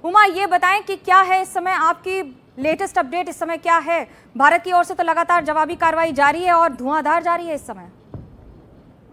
उमा, ये बताएं कि क्या है इस समय आपकी लेटेस्ट अपडेट, इस समय क्या है? भारत की ओर से तो लगातार जवाबी कार्रवाई जारी है और धुआंधार जारी है इस समय।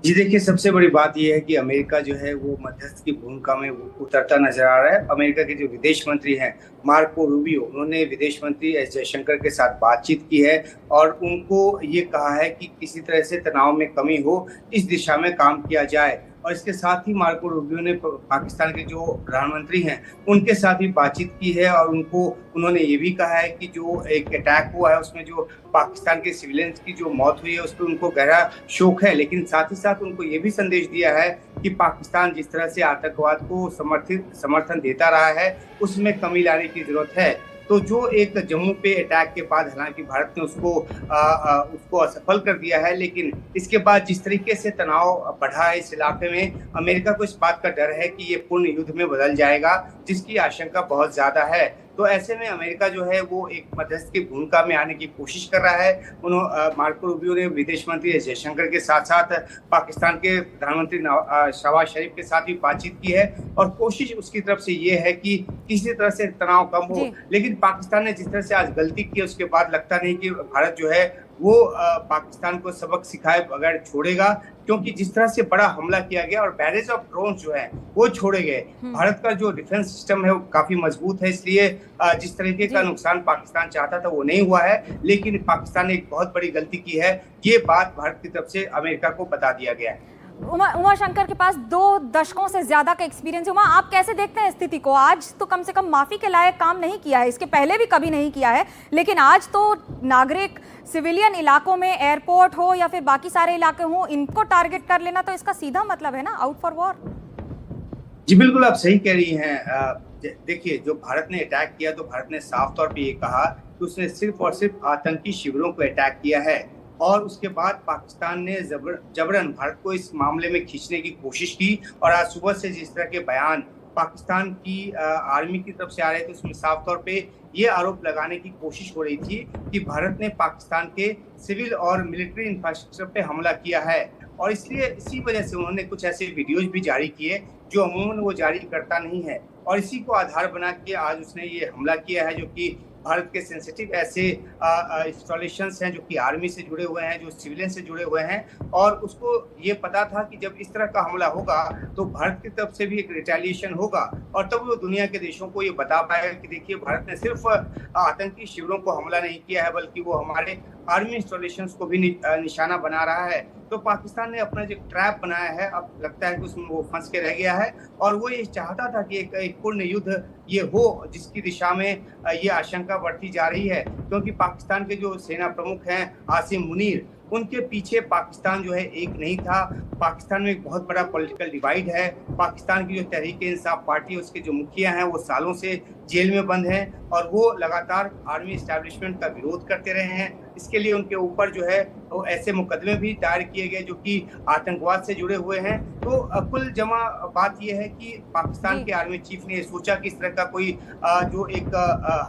जी देखिए, सबसे बड़ी बात यह है कि अमेरिका जो है वो मध्यस्थ की भूमिका में उतरता नजर आ रहा है। अमेरिका के जो विदेश मंत्री हैं मार्को रूबियो, उन्होंने विदेश मंत्री एस जयशंकर के साथ बातचीत की है और उनको ये कहा है कि किसी तरह से तनाव में कमी हो, इस दिशा में काम किया जाए। और इसके साथ ही मार्को रूबियो ने पाकिस्तान के जो प्रधानमंत्री हैं उनके साथ भी बातचीत की है और उन्होंने ये भी कहा है कि जो एक अटैक हुआ है उसमें जो पाकिस्तान के सिविलियंस की जो मौत हुई है उस पर उनको गहरा शोक है, लेकिन साथ ही साथ उनको ये भी संदेश दिया है कि पाकिस्तान जिस तरह से आतंकवाद को समर्थन देता रहा है उसमें कमी लाने की जरूरत है। तो जो एक जम्मू पे अटैक के बाद हालांकि भारत ने उसको असफल कर दिया है, लेकिन इसके बाद जिस तरीके से तनाव बढ़ा है इस इलाके में, अमेरिका को इस बात का डर है कि ये पूर्ण युद्ध में बदल जाएगा, जिसकी आशंका बहुत ज्यादा है। तो ऐसे में अमेरिका जो है वो एक मध्यस्थ की भूमिका में आने की कोशिश कर रहा है। मार्को रूबियो ने विदेश मंत्री एस जयशंकर के साथ साथ पाकिस्तान के प्रधानमंत्री शहबाज शरीफ के साथ भी बातचीत की है और कोशिश उसकी तरफ से ये है कि किसी तरह से तनाव कम हो। लेकिन पाकिस्तान ने जिस तरह से आज गलती की उसके बाद लगता नहीं कि भारत जो है वो पाकिस्तान को सबक सिखाए बगैर छोड़ेगा, क्योंकि जिस तरह से बड़ा हमला किया गया और बैरेज ऑफ ड्रोन जो है वो छोड़े गए। भारत का जो डिफेंस सिस्टम है वो काफी मजबूत है, इसलिए जिस तरीके का नुकसान पाकिस्तान चाहता था वो नहीं हुआ है। लेकिन पाकिस्तान ने एक बहुत बड़ी गलती की है, ये बात भारत की तरफ से अमेरिका को बता दिया गया है। उमा शंकर के पास 2 दशकों से ज्यादा का एक्सपीरियंस है। उमा, आप कैसे देखते हैं स्थिति को? आज तो कम से कम माफी के लायक काम नहीं किया है, इसके पहले भी कभी नहीं किया है, लेकिन आज तो नागरिक सिविलियन इलाकों में, एयरपोर्ट हो या फिर बाकी सारे इलाके हो, इनको टारगेट कर लेना तो इसका सीधा मतलब है ना आउट फॉर वॉर। जी बिल्कुल, आप सही कह रही हैं। देखिए, जो भारत ने अटैक किया तो भारत ने साफ तौर पे ये कहा कि उसने सिर्फ और सिर्फ आतंकी शिविरों को अटैक किया है और उसके बाद पाकिस्तान ने जबरन भारत को इस मामले में खींचने की कोशिश की। और आज सुबह से जिस तरह के बयान पाकिस्तान की आर्मी की तरफ से आ रहे थे उसमें साफ तौर पे ये आरोप लगाने की कोशिश हो रही थी कि भारत ने पाकिस्तान के सिविल और मिलिट्री इंफ्रास्ट्रक्चर पे हमला किया है। और इसलिए इसी वजह से उन्होंने कुछ ऐसे वीडियोज भी जारी किए जो अमूमन वो जारी करता नहीं है, और इसी को आधार बना के आज उसने ये हमला किया है, जो कि भारत के सेंसिटिव ऐसे इंस्टॉलेशंस हैं जो कि आर्मी से जुड़े हुए हैं, जो सिविलियन से जुड़े हुए हैं। और उसको ये पता था कि जब इस तरह का हमला होगा तो भारत की तरफ से भी एक रिटेलिएशन होगा, और तब वो दुनिया के देशों को ये बता पाएगा कि देखिए, भारत ने सिर्फ आतंकी शिविरों को हमला नहीं किया है बल्कि वो हमारे आर्मी इंस्टॉलेशंस को भी निशाना बना रहा है। तो पाकिस्तान ने अपना जो ट्रैप बनाया है, अब लगता है कि उसमें वो फंस के रह गया है, और वो ये चाहता था कि एक पूर्ण युद्ध ये हो, जिसकी दिशा में ये आशंका बढ़ती जा रही है। क्योंकि पाकिस्तान के जो सेना प्रमुख हैं आसिम मुनीर, उनके पीछे पाकिस्तान जो है एक नहीं था। पाकिस्तान में एक बहुत बड़ा पॉलिटिकल डिवाइड है। पाकिस्तान की जो तहरीक-ए-इंसाफ पार्टी है उसके जो मुखिया हैं वो सालों से जेल में बंद हैं और वो लगातार आर्मी एस्टैब्लिशमेंट का विरोध करते रहे हैं। इसके लिए उनके ऊपर जो है वो ऐसे मुकदमे भी दायर किए गए जो कि आतंकवाद से जुड़े हुए हैं। तो कुल जमा बात यह है कि पाकिस्तान के आर्मी चीफ ने सोचा कि इस तरह का कोई जो एक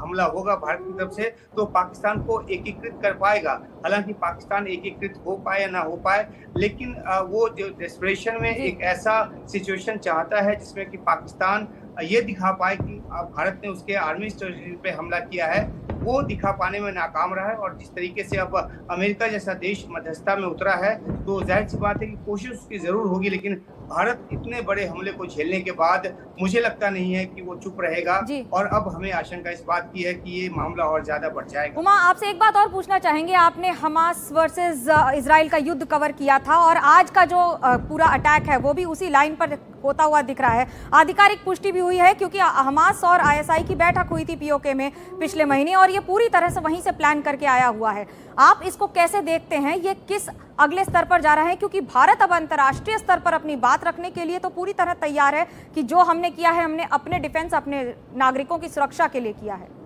हमला होगा भारत की तरफ से तो पाकिस्तान को एकीकृत कर पाएगा। हालांकि पाकिस्तान एकीकृत हो पाए या ना हो पाए, लेकिन वो जो डेस्परेशन में एक ऐसा सिचुएशन चाहता है जिसमें कि पाकिस्तान ये दिखा पाए कि भारत ने उसके आर्मी स्टेशन पे हमला किया है, वो दिखा पाने में नाकाम रहा है। और जिस तरीके से अब अमेरिका जैसा देश मध्यस्थता में उतरा है तो जाहिर सी बात है कि कोशिश उसकी जरूर होगी, लेकिन भारत इतने बड़े हमले को झेलने के बाद मुझे लगता नहीं है कि वो चुप रहेगा। और अब हमें आशंका इस बात की है कि ये मामला और ज्यादा बढ़ जाएगा। उमा, आपसे एक बात और पूछना चाहेंगे। आपने हमास वर्सेस इजराइल का युद्ध कवर किया था और आज का जो पूरा अटैक है वो भी उसी लाइन पर होता हुआ दिख रहा है। आधिकारिक पुष्टि भी हुई है क्योंकि हमास और आईएसआई की बैठक हुई थी पीओके में पिछले महीने और ये पूरी तरह से वहीं से प्लान करके आया हुआ है। आप इसको कैसे देखते हैं? ये किस अगले स्तर पर जा रहा है? क्योंकि भारत अब अंतर्राष्ट्रीय स्तर पर अपनी बात रखने के लिए तो पूरी तरह तैयार है कि जो हमने किया है हमने अपने डिफेंस, अपने नागरिकों की सुरक्षा के लिए किया है।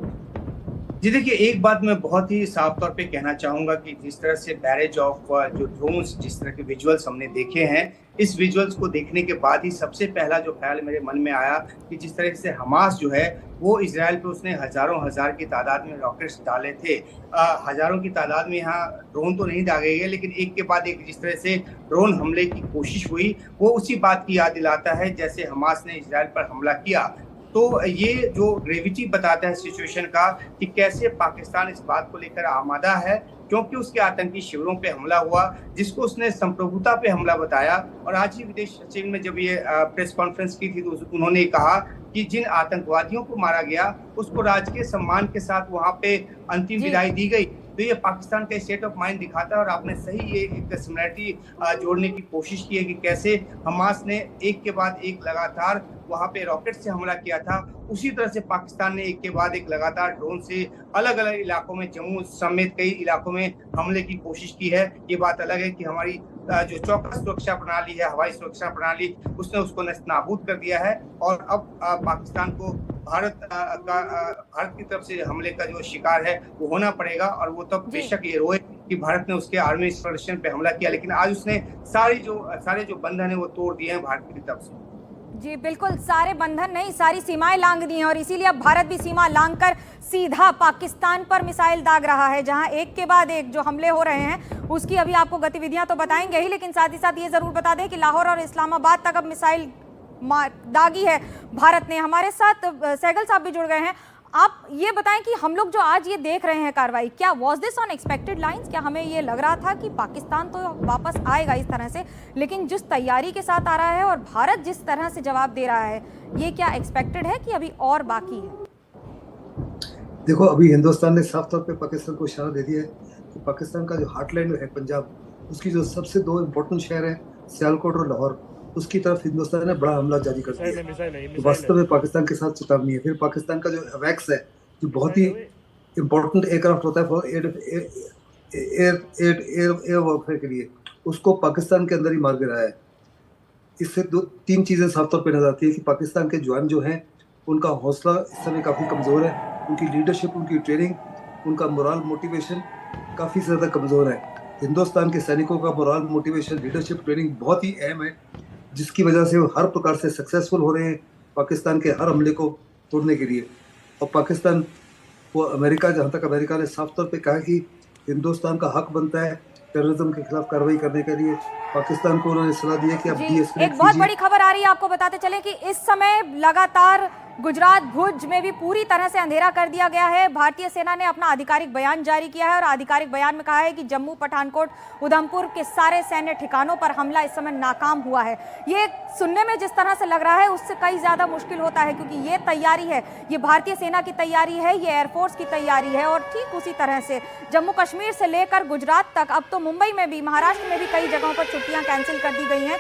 जी देखिए, एक बात मैं बहुत ही साफ तौर पे कहना चाहूंगा कि जिस तरह से बैरेज ऑफ जो ड्रोन्स, जिस तरह के विजुअल्स हमने देखे हैं, इस विजुअल्स को देखने के बाद ही सबसे पहला जो ख्याल मेरे मन में आया कि जिस तरह से हमास जो है वो इजराइल पे उसने हजारों हजार की तादाद में रॉकेट्स डाले थे। हजारों की तादाद में यहाँ ड्रोन तो नहीं दागे गए, लेकिन एक के बाद एक जिस तरह से ड्रोन हमले की कोशिश हुई वो उसी बात की याद दिलाता है जैसे हमास ने इजराइल पर हमला किया। तो ये जो ग्रेविटी बताता है सिचुएशन का कि कैसे पाकिस्तान इस बात को लेकर आमादा है, क्योंकि उसके आतंकी शिविरों पे हमला हुआ, जिसको उसने संप्रभुता पे हमला बताया। और आज ही विदेश सचिव ने जब ये प्रेस कॉन्फ्रेंस की थी तो उन्होंने कहा कि जिन आतंकवादियों को मारा गया उसको राजकीय सम्मान के साथ वहां पे अंतिम विदाई दी गई। तो ये पाकिस्तान का स्टेट ऑफ माइंड दिखाता है। और आपने सही ये एक सिमिलरिटी जोड़ने की कोशिश की है कि कैसे हमास ने एक के बाद एक लगातार वहां पे रॉकेट से हमला किया था, उसी तरह से पाकिस्तान ने एक के बाद एक लगातार ड्रोन से अलग अलग इलाकों में, जम्मू समेत कई इलाकों में हमले की कोशिश की है। ये बात अलग है कि हमारी जो चौकस सुरक्षा प्रणाली है, हवाई सुरक्षा प्रणाली, उसने उसको नस्तनाबूद कर दिया है। और अब पाकिस्तान को भारत की तरफ से हमले का जो शिकार है वो होना पड़ेगा। और वो तब बेशक ये रोए कि भारत ने उसके आर्मी इंस्टॉलेशन पे हमला किया, लेकिन आज उसने सारे जो बंधन है वो तोड़ दिए हैं भारत की तरफ से। जी बिल्कुल, सारे बंधन नहीं, सारी सीमाएं लांघ दी हैं और इसीलिए अब भारत भी सीमा लांघकर सीधा पाकिस्तान पर मिसाइल दाग रहा है, जहां एक के बाद एक जो हमले हो रहे हैं उसकी अभी आपको गतिविधियां तो बताएंगे ही, लेकिन साथ ही साथ ये जरूर बता दें कि लाहौर और इस्लामाबाद तक अब मिसाइल दागी है भारत ने। हमारे साथ सहगल साहब भी जुड़ गए हैं। आप ये बताएं कि हम लोग जो आज ये देख रहे हैं कार्रवाई, क्या was this on expected lines? क्या हमें ये लग रहा था कि पाकिस्तान तो वापस आएगा इस तरह से, लेकिन जिस तैयारी के साथ आ रहा है और भारत जिस तरह से जवाब दे रहा है, ये क्या एक्सपेक्टेड है कि अभी और बाकी है? देखो, अभी हिंदुस्तान ने साफ तौर पे पाकिस्तान को इशारा दे दिया है कि पाकिस्तान का जो हार्टलैंड है पंजाब, उसकी जो सबसे दो इम्पोर्टेंट शहर है सियालकोट और लाहौर, उसकी तरफ हिंदुस्तान ने बड़ा हमला जारी कर दिया है। तो वास्तव में पाकिस्तान के साथ चेतावनी है। फिर पाकिस्तान का जो अवैक्स है, जो बहुत ही इम्पोर्टेंट एयरक्राफ्ट होता है फॉर एयर वॉरफेयर के लिए, उसको पाकिस्तान के अंदर ही मार गिराया है। इससे तीन चीज़ें साफ तौर पर नजर आती है कि पाकिस्तान के जवान जो हैं उनका हौसला इस समय काफ़ी कमज़ोर है, उनकी लीडरशिप, उनकी ट्रेनिंग, उनका मोरल मोटिवेशन काफ़ी ज़्यादा कमज़ोर है। हिंदुस्तान के सैनिकों का मोरल मोटिवेशन, लीडरशिप, ट्रेनिंग बहुत ही अहम है, जिसकी वजह से वो हर प्रकार से सक्सेसफुल हो रहे हैं पाकिस्तान के हर हमले को तोड़ने के लिए। और पाकिस्तान वो अमेरिका, जहाँ तक अमेरिका ने साफ तौर पे कहा कि हिंदुस्तान का हक बनता है टेररिज्म के खिलाफ कार्रवाई करने के लिए, पाकिस्तान को उन्होंने सलाह दी है कि अब एक बहुत बड़ी खबर आ रही है, आपको बताते चले कि इस समय लगातार गुजरात भुज में भी पूरी तरह से अंधेरा कर दिया गया है। भारतीय सेना ने अपना आधिकारिक बयान जारी किया है और आधिकारिक बयान में कहा है कि जम्मू, पठानकोट, उधमपुर के सारे सैन्य ठिकानों पर हमला इस समय नाकाम हुआ है। ये सुनने में जिस तरह से लग रहा है उससे कई ज्यादा मुश्किल होता है, क्योंकि ये तैयारी है, ये भारतीय सेना की तैयारी है, ये एयरफोर्स की तैयारी है। और ठीक उसी तरह से जम्मू कश्मीर से लेकर गुजरात तक, अब तो मुंबई में भी, महाराष्ट्र में भी कई जगहों पर छुट्टियां कैंसिल कर दी गई हैं।